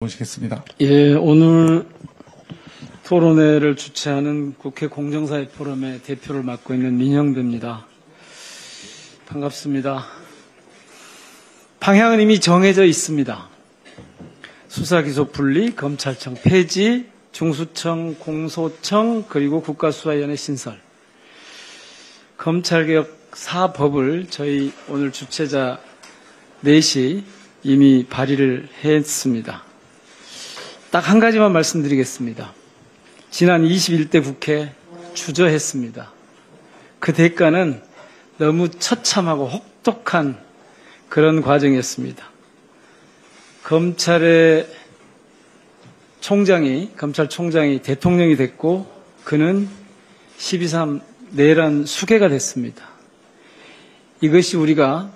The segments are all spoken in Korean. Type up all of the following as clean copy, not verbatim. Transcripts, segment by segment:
모시겠습니다. 예, 오늘 토론회를 주최하는 국회 공정사회 포럼의 대표를 맡고 있는 민형배입니다. 반갑습니다. 방향은 이미 정해져 있습니다. 수사기소 분리, 검찰청 폐지, 중수청, 공소청, 그리고 국가수사위원회 신설. 검찰개혁 4법을 저희 오늘 주최자 넷이 이미 발의를 했습니다. 딱 한 가지만 말씀드리겠습니다. 지난 21대 국회 주저했습니다. 그 대가는 너무 처참하고 혹독한 그런 과정이었습니다. 검찰총장이 대통령이 됐고 그는 12.3 내란 수괴가 됐습니다. 이것이 우리가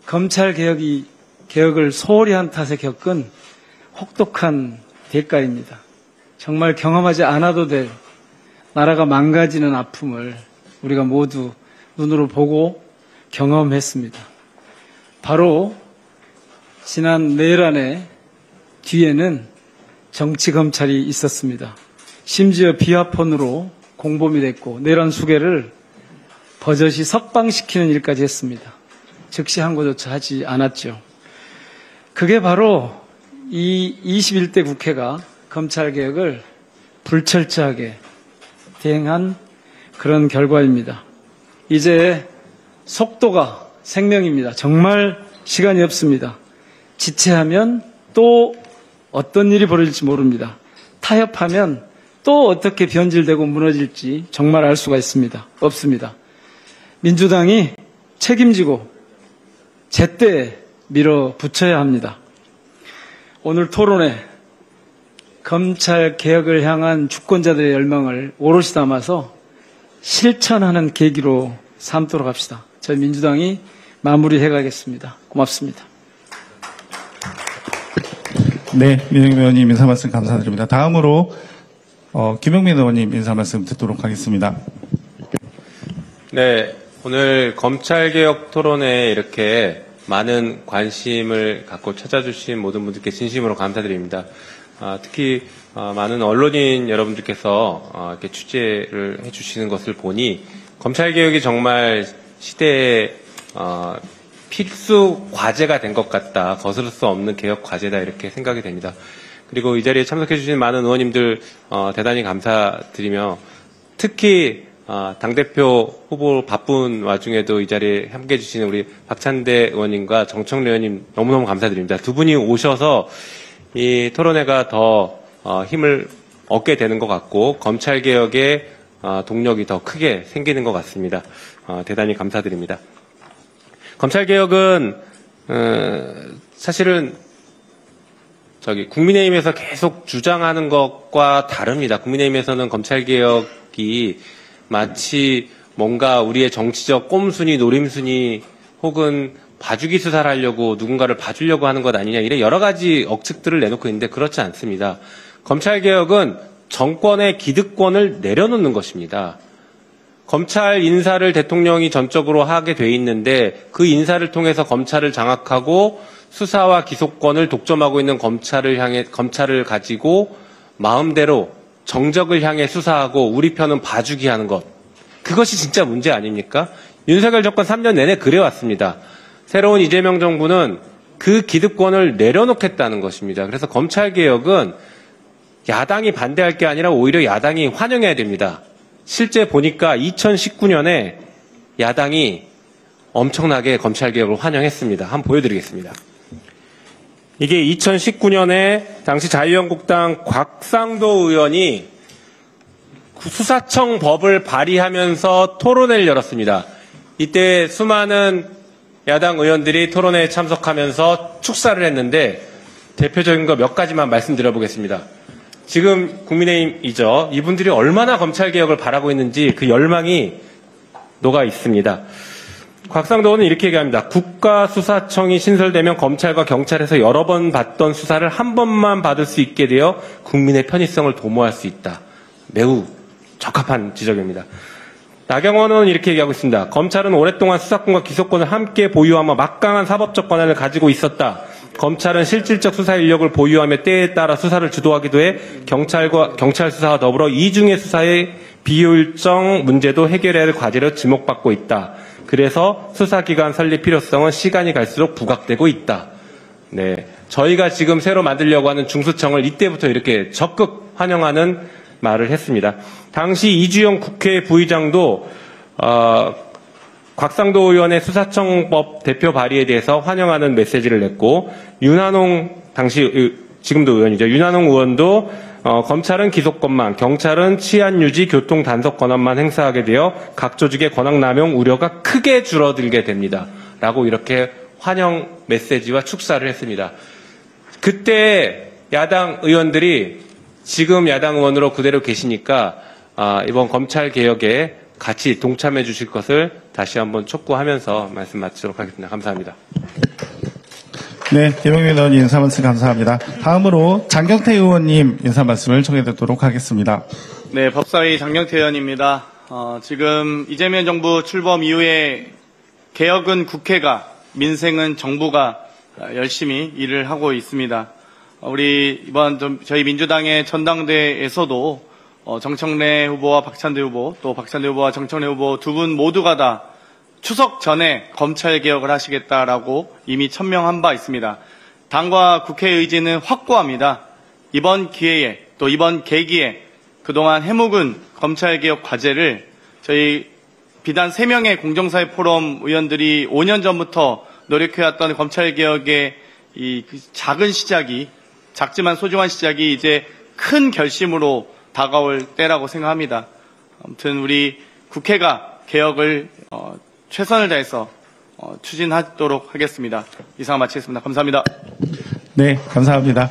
검찰개혁을 소홀히 한 탓에 겪은 혹독한 대가입니다. 정말 경험하지 않아도 될 나라가 망가지는 아픔을 우리가 모두 눈으로 보고 경험했습니다. 바로 지난 내란의 뒤에는 정치검찰이 있었습니다. 심지어 비화폰으로 공범이 됐고 내란 수괴를 버젓이 석방시키는 일까지 했습니다. 즉시 항고조차 하지 않았죠. 그게 바로 이 21대 국회가 검찰개혁을 불철저하게 대행한 그런 결과입니다. 이제 속도가 생명입니다. 정말 시간이 없습니다. 지체하면 또 어떤 일이 벌어질지 모릅니다. 타협하면 또 어떻게 변질되고 무너질지 정말 알 수가 없습니다. 민주당이 책임지고 제때 밀어붙여야 합니다. 오늘 토론회 검찰개혁을 향한 주권자들의 열망을 오롯이 담아서 실천하는 계기로 삼도록 합시다. 저희 민주당이 마무리해 가겠습니다. 고맙습니다. 네, 민영배 의원님 인사 말씀 감사드립니다. 다음으로 김용민 의원님 인사 말씀 듣도록 하겠습니다. 네, 오늘 검찰개혁 토론회에 이렇게 많은 관심을 갖고 찾아주신 모든 분들께 진심으로 감사드립니다. 특히 많은 언론인 여러분들께서 이렇게 취재를 해주시는 것을 보니 검찰개혁이 정말 시대의 필수 과제가 된 것 같다. 거스를 수 없는 개혁 과제다 이렇게 생각이 됩니다. 그리고 이 자리에 참석해 주신 많은 의원님들 대단히 감사드리며 특히 당대표 후보 바쁜 와중에도 이 자리에 함께해 주시는 우리 박찬대 의원님과 정청래 의원님 너무너무 감사드립니다. 두 분이 오셔서 이 토론회가 더 힘을 얻게 되는 것 같고 검찰개혁의 동력이 더 크게 생기는 것 같습니다. 대단히 감사드립니다. 검찰개혁은 사실은 국민의힘에서 계속 주장하는 것과 다릅니다. 국민의힘에서는 검찰개혁이 마치 뭔가 우리의 정치적 꼼수니 노림수니 혹은 봐주기 수사를 하려고 누군가를 봐주려고 하는 것 아니냐 이런 여러 가지 억측들을 내놓고 있는데 그렇지 않습니다. 검찰개혁은 정권의 기득권을 내려놓는 것입니다. 검찰 인사를 대통령이 전적으로 하게 돼 있는데 그 인사를 통해서 검찰을 장악하고 수사와 기소권을 독점하고 있는 검찰을 가지고 마음대로 정적을 향해 수사하고 우리 편은 봐주기 하는 것. 그것이 진짜 문제 아닙니까? 윤석열 정권 3년 내내 그래왔습니다. 새로운 이재명 정부는 그 기득권을 내려놓겠다는 것입니다. 그래서 검찰개혁은 야당이 반대할 게 아니라 오히려 야당이 환영해야 됩니다. 실제 보니까 2019년에 야당이 엄청나게 검찰개혁을 환영했습니다. 한번 보여드리겠습니다. 이게 2019년에 당시 자유한국당 곽상도 의원이 수사청 법을 발의하면서 토론회를 열었습니다. 이때 수많은 야당 의원들이 토론회에 참석하면서 축사를 했는데 대표적인 거 몇 가지만 말씀드려보겠습니다. 지금 국민의힘이죠. 이분들이 얼마나 검찰개혁을 바라고 있는지 그 열망이 녹아 있습니다. 곽상도 의원은 이렇게 얘기합니다. 국가수사청이 신설되면 검찰과 경찰에서 여러 번 받던 수사를 한 번만 받을 수 있게 되어 국민의 편의성을 도모할 수 있다. 매우 적합한 지적입니다. 나경원 의원은 이렇게 얘기하고 있습니다. 검찰은 오랫동안 수사권과 기소권을 함께 보유하며 막강한 사법적 권한을 가지고 있었다. 검찰은 실질적 수사 인력을 보유하며 때에 따라 수사를 주도하기도 해 경찰 수사와 더불어 이중의 수사의 비효율적 문제도 해결해야 할 과제로 지목받고 있다. 그래서 수사기관 설립 필요성은 시간이 갈수록 부각되고 있다. 네, 저희가 지금 새로 만들려고 하는 중수청을 이때부터 이렇게 적극 환영하는 말을 했습니다. 당시 이주영 국회 부의장도 곽상도 의원의 수사청법 대표 발의에 대해서 환영하는 메시지를 냈고, 윤한홍 당시 지금도 의원이죠. 윤한홍 의원도 검찰은 기소권만, 경찰은 치안 유지, 교통 단속 권한만 행사하게 되어 각 조직의 권한 남용 우려가 크게 줄어들게 됩니다. 라고 이렇게 환영 메시지와 축사를 했습니다. 그때 야당 의원들이 지금 야당 의원으로 그대로 계시니까 이번 검찰 개혁에 같이 동참해 주실 것을 다시 한번 촉구하면서 말씀 마치도록 하겠습니다. 감사합니다. 네, 김영민 의원 인사 말씀 감사합니다. 다음으로 장경태 의원님 인사 말씀을 청해 듣도록 하겠습니다. 네, 법사위 장경태 의원입니다. 지금 이재명 정부 출범 이후에 개혁은 국회가, 민생은 정부가 열심히 일을 하고 있습니다. 우리 이번 저희 민주당의 전당대회에서도 정청래 후보와 박찬대 후보, 또 박찬대 후보와 정청래 후보 두 분 모두가 다 추석 전에 검찰 개혁을 하시겠다라고 이미 천명한 바 있습니다. 당과 국회의 의지는 확고합니다. 이번 기회에, 또 이번 계기에 그동안 해묵은 검찰 개혁 과제를 저희 비단 3명의 공정사회 포럼 의원들이 5년 전부터 노력해왔던 검찰 개혁의 이 작은 시작이, 작지만 소중한 시작이 이제 큰 결심으로 다가올 때라고 생각합니다. 아무튼 우리 국회가 개혁을 최선을 다해서 추진하도록 하겠습니다. 이상 마치겠습니다. 감사합니다. 네, 감사합니다.